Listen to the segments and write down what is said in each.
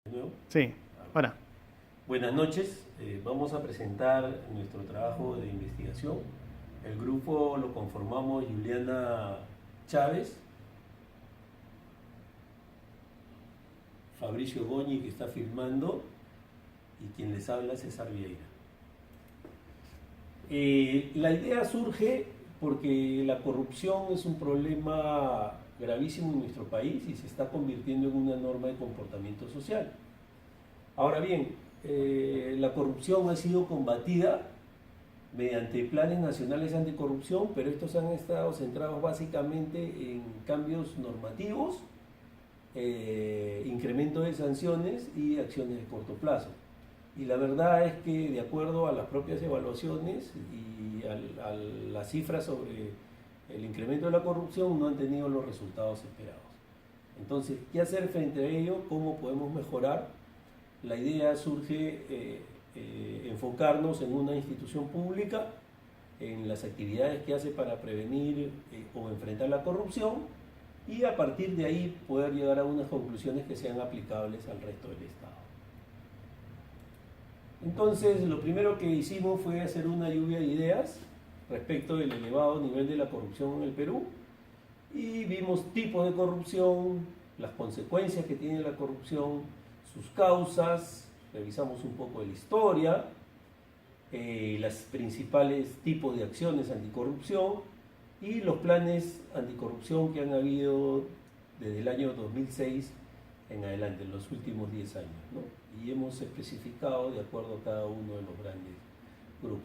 De nuevo. Sí, ahora. Buenas noches, vamos a presentar nuestro trabajo de investigación. El grupo lo conformamos Juliana Chávez, Fabricio Goñi, que está filmando, y quien les habla César Vieira. La idea surge porque la corrupción es un problema gravísimo en nuestro país y se está convirtiendo en una norma de comportamiento social. Ahora bien, la corrupción ha sido combatida mediante planes nacionales anticorrupción, pero estos han estado centrados básicamente en cambios normativos, incremento de sanciones y acciones de corto plazo. Y la verdad es que de acuerdo a las propias evaluaciones y a las cifras sobre el incremento de la corrupción no han tenido los resultados esperados. Entonces, ¿qué hacer frente a ello? ¿Cómo podemos mejorar? La idea surge enfocarnos en una institución pública, en las actividades que hace para prevenir o enfrentar la corrupción y a partir de ahí poder llegar a unas conclusiones que sean aplicables al resto del Estado. Entonces, lo primero que hicimos fue hacer una lluvia de ideas respecto del elevado nivel de la corrupción en el Perú y vimos tipos de corrupción, las consecuencias que tiene la corrupción, sus causas, revisamos un poco de la historia, los principales tipos de acciones anticorrupción y los planes anticorrupción que han habido desde el año 2006 en adelante, en los últimos 10 años, ¿no? Y hemos especificado de acuerdo a cada uno de los grandes grupos.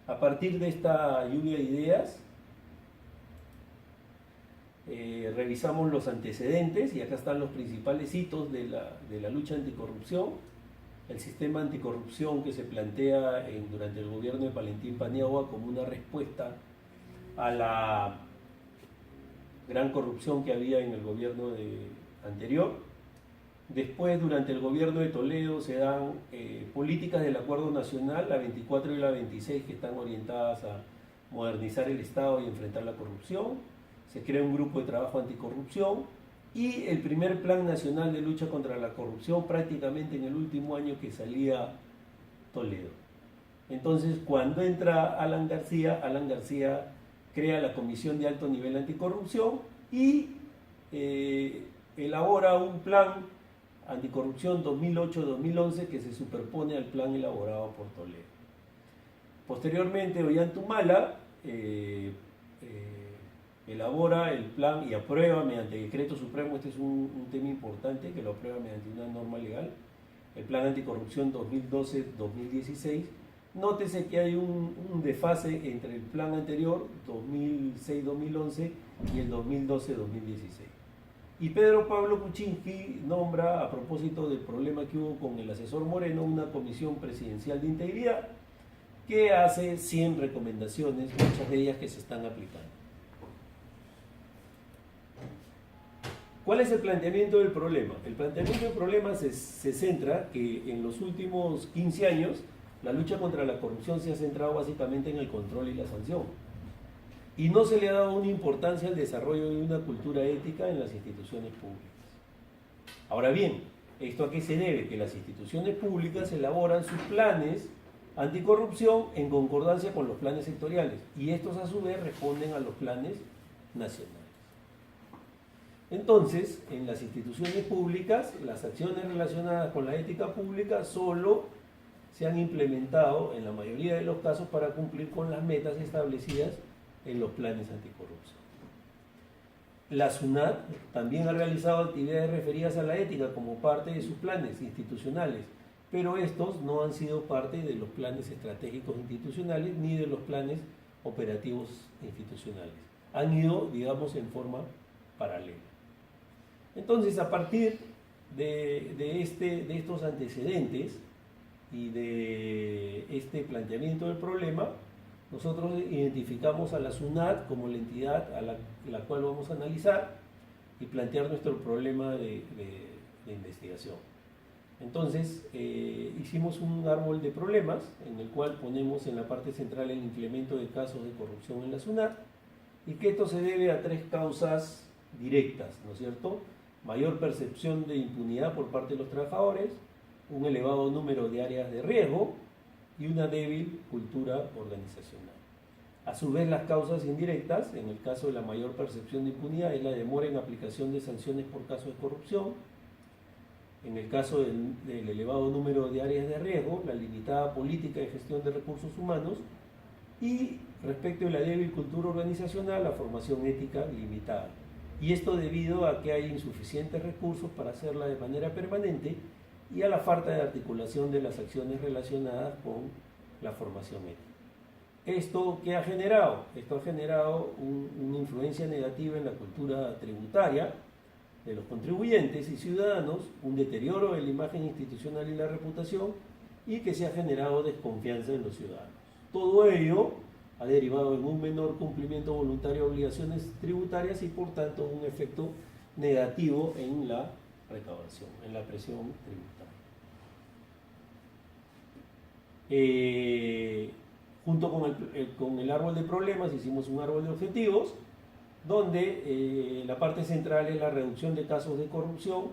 A partir de esta lluvia de ideas, revisamos los antecedentes y acá están los principales hitos de la lucha anticorrupción, el sistema anticorrupción que se plantea durante el gobierno de Valentín Paniagua como una respuesta a la gran corrupción que había en el gobierno anterior. Después, durante el gobierno de Toledo, se dan políticas del Acuerdo Nacional, la 24 y la 26, que están orientadas a modernizar el Estado y enfrentar la corrupción. Se crea un grupo de trabajo anticorrupción y el primer Plan Nacional de Lucha contra la Corrupción prácticamente en el último año que salía Toledo. Entonces, cuando entra Alan García crea la Comisión de Alto Nivel Anticorrupción y elabora un plan anticorrupción 2008-2011 que se superpone al plan elaborado por Toledo. Posteriormente, Ollantumala elabora el plan y aprueba mediante decreto supremo, este es un tema importante, que lo aprueba mediante una norma legal, el plan anticorrupción 2012-2016. Nótese que hay un desfase entre el plan anterior, 2006-2011, y el 2012-2016. Y Pedro Pablo Kuczynski nombra, a propósito del problema que hubo con el asesor Moreno, una comisión presidencial de integridad que hace 100 recomendaciones, muchas de ellas que se están aplicando. ¿Cuál es el planteamiento del problema? El planteamiento del problema se centra que en los últimos 15 años la lucha contra la corrupción se ha centrado básicamente en el control y la sanción. Y no se le ha dado una importancia al desarrollo de una cultura ética en las instituciones públicas. Ahora bien, ¿esto a qué se debe? Que las instituciones públicas elaboran sus planes anticorrupción en concordancia con los planes sectoriales y estos a su vez responden a los planes nacionales. Entonces, en las instituciones públicas, las acciones relacionadas con la ética pública solo se han implementado en la mayoría de los casos para cumplir con las metas establecidas en los planes anticorrupción. La SUNAT también ha realizado actividades referidas a la ética como parte de sus planes institucionales, pero estos no han sido parte de los planes estratégicos institucionales ni de los planes operativos institucionales. Han ido, digamos, en forma paralela. Entonces, a partir de estos antecedentes y de este planteamiento del problema, nosotros identificamos a la SUNAT como la entidad a la cual vamos a analizar y plantear nuestro problema de investigación. Entonces, hicimos un árbol de problemas en el cual ponemos en la parte central el incremento de casos de corrupción en la SUNAT y que esto se debe a tres causas directas, ¿no es cierto? mayor percepción de impunidad por parte de los trabajadores, un elevado número de áreas de riesgo y una débil cultura organizacional. A su vez, las causas indirectas, en el caso de la mayor percepción de impunidad, es la demora en aplicación de sanciones por casos de corrupción. En el caso del elevado número de áreas de riesgo, la limitada política de gestión de recursos humanos. Y respecto de la débil cultura organizacional, la formación ética limitada. Y esto debido a que hay insuficientes recursos para hacerla de manera permanente y a la falta de articulación de las acciones relacionadas con la formación ética. ¿Esto qué ha generado? Esto ha generado una influencia negativa en la cultura tributaria de los contribuyentes y ciudadanos, un deterioro de la imagen institucional y la reputación, y que se ha generado desconfianza en los ciudadanos. Todo ello ha derivado en un menor cumplimiento voluntario de obligaciones tributarias y por tanto un efecto negativo en la recaudación, en la presión tributaria. Junto con el árbol de problemas hicimos un árbol de objetivos donde la parte central es la reducción de casos de corrupción,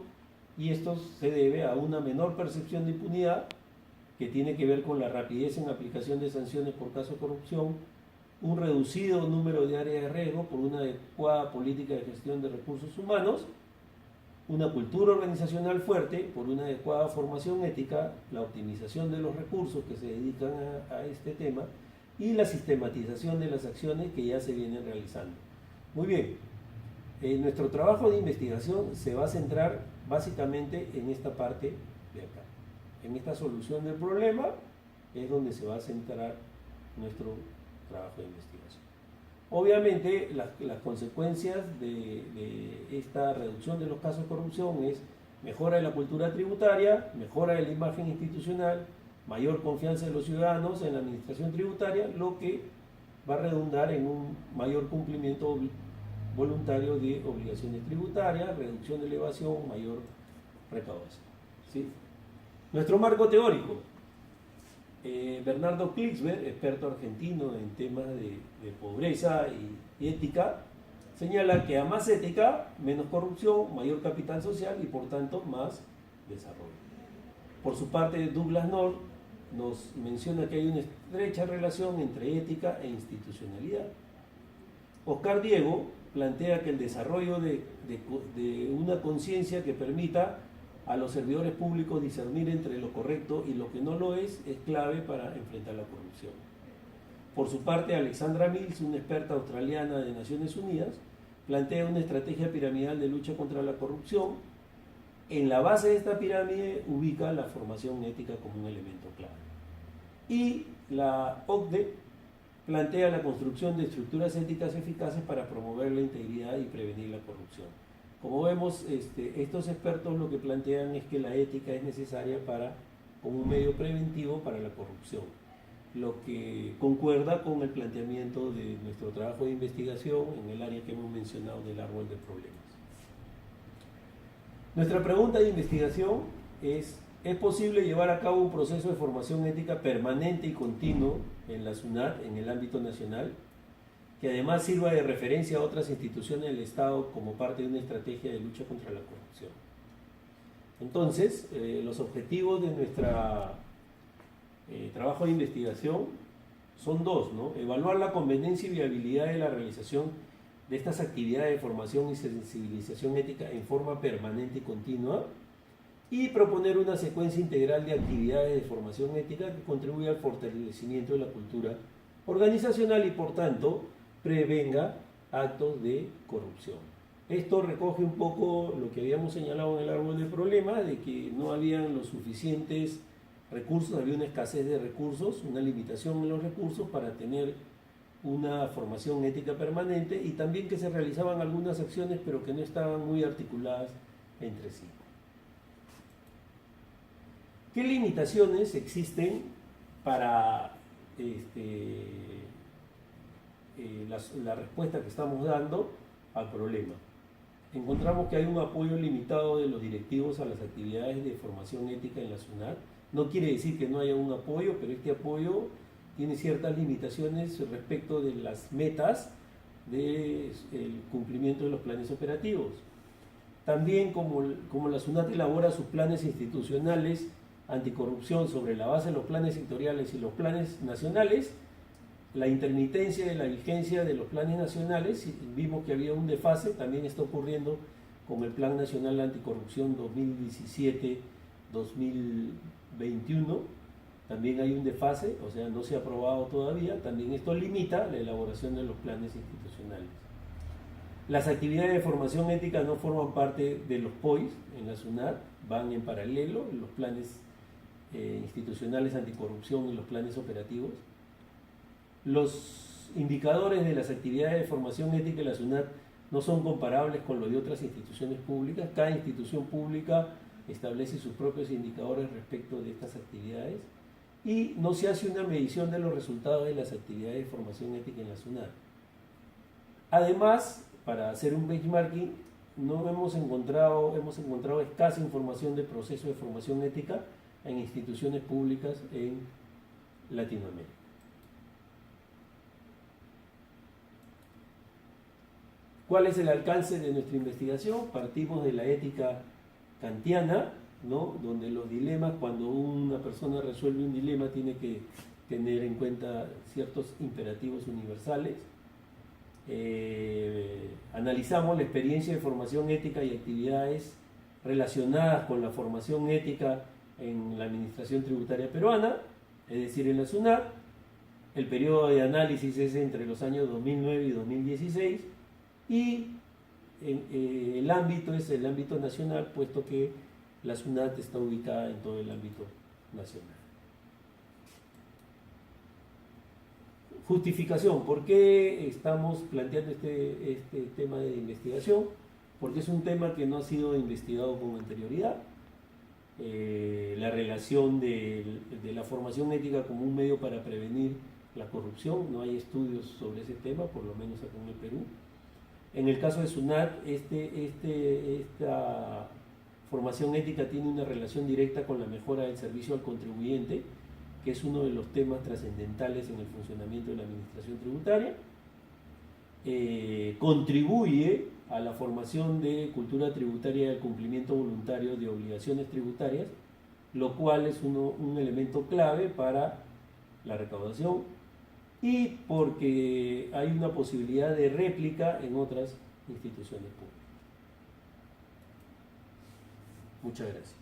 y esto se debe a una menor percepción de impunidad que tiene que ver con la rapidez en aplicación de sanciones por caso de corrupción, un reducido número de áreas de riesgo por una adecuada política de gestión de recursos humanos, una cultura organizacional fuerte por una adecuada formación ética, la optimización de los recursos que se dedican a este tema y la sistematización de las acciones que ya se vienen realizando. Muy bien, nuestro trabajo de investigación se va a centrar básicamente en esta parte de acá. En esta solución del problema es donde se va a centrar nuestro trabajo de investigación. Obviamente las consecuencias de esta reducción de los casos de corrupción es mejora de la cultura tributaria, mejora de la imagen institucional, mayor confianza de los ciudadanos en la administración tributaria, lo que va a redundar en un mayor cumplimiento voluntario de obligaciones tributarias, reducción de la evasión, mayor recaudación. ¿Sí? Nuestro marco teórico. Bernardo Klicksberg, experto argentino en temas de pobreza y ética, señala que a más ética, menos corrupción, mayor capital social y por tanto más desarrollo. Por su parte, Douglas North nos menciona que hay una estrecha relación entre ética e institucionalidad. Oscar Diego plantea que el desarrollo de una conciencia que permita a los servidores públicos discernir entre lo correcto y lo que no lo es clave para enfrentar la corrupción. Por su parte, Alexandra Mills, una experta australiana de Naciones Unidas, plantea una estrategia piramidal de lucha contra la corrupción. En la base de esta pirámide ubica la formación ética como un elemento clave. Y la OCDE plantea la construcción de estructuras éticas eficaces para promover la integridad y prevenir la corrupción. Como vemos, estos expertos lo que plantean es que la ética es necesaria como un medio preventivo para la corrupción, lo que concuerda con el planteamiento de nuestro trabajo de investigación en el área que hemos mencionado del árbol de problemas. Nuestra pregunta de investigación ¿es posible llevar a cabo un proceso de formación ética permanente y continuo en la SUNAT, en el ámbito nacional, que además sirva de referencia a otras instituciones del Estado como parte de una estrategia de lucha contra la corrupción? Entonces, los objetivos de nuestro trabajo de investigación son dos, ¿no? Evaluar la conveniencia y viabilidad de la realización de estas actividades de formación y sensibilización ética en forma permanente y continua, y proponer una secuencia integral de actividades de formación ética que contribuya al fortalecimiento de la cultura organizacional y, por tanto, prevenga actos de corrupción. Esto recoge un poco lo que habíamos señalado en el árbol de problemas, de que no habían los suficientes recursos, había una escasez de recursos, una limitación en los recursos para tener una formación ética permanente, y también que se realizaban algunas acciones pero que no estaban muy articuladas entre sí. ¿Qué limitaciones existen para la respuesta que estamos dando al problema? Encontramos que hay un apoyo limitado de los directivos a las actividades de formación ética en la SUNAT. No quiere decir que no haya un apoyo, pero este apoyo tiene ciertas limitaciones respecto de las metas del cumplimiento de los planes operativos. También como la SUNAT elabora sus planes institucionales anticorrupción sobre la base de los planes sectoriales y los planes nacionales, la intermitencia de la vigencia de los planes nacionales, vimos que había un desfase, también está ocurriendo con el Plan Nacional Anticorrupción 2017-2021, también hay un desfase, o sea, no se ha aprobado todavía, también esto limita la elaboración de los planes institucionales. Las actividades de formación ética no forman parte de los POIs en la SUNAT, van en paralelo, los planes institucionales anticorrupción y los planes operativos. Los indicadores de las actividades de formación ética en la SUNAT no son comparables con los de otras instituciones públicas. Cada institución pública establece sus propios indicadores respecto de estas actividades y no se hace una medición de los resultados de las actividades de formación ética en la SUNAT. Además, para hacer un benchmarking, hemos encontrado escasa información del proceso de formación ética en instituciones públicas en Latinoamérica. ¿Cuál es el alcance de nuestra investigación? Partimos de la ética kantiana, ¿no? Donde los dilemas, cuando una persona resuelve un dilema, tiene que tener en cuenta ciertos imperativos universales. Analizamos la experiencia de formación ética y actividades relacionadas con la formación ética en la administración tributaria peruana, es decir, en la SUNAT. El periodo de análisis es entre los años 2009 y 2016 y el ámbito es el ámbito nacional, puesto que la SUNAT está ubicada en todo el ámbito nacional. Justificación. ¿Por qué estamos planteando este tema de investigación? Porque es un tema que no ha sido investigado con anterioridad. La relación de la formación ética como un medio para prevenir la corrupción, no hay estudios sobre ese tema, por lo menos acá en el Perú. En el caso de SUNAT, esta formación ética tiene una relación directa con la mejora del servicio al contribuyente, que es uno de los temas trascendentales en el funcionamiento de la administración tributaria. Contribuye a la formación de cultura tributaria y al cumplimiento voluntario de obligaciones tributarias, lo cual es un elemento clave para la recaudación y porque hay una posibilidad de réplica en otras instituciones públicas. Muchas gracias.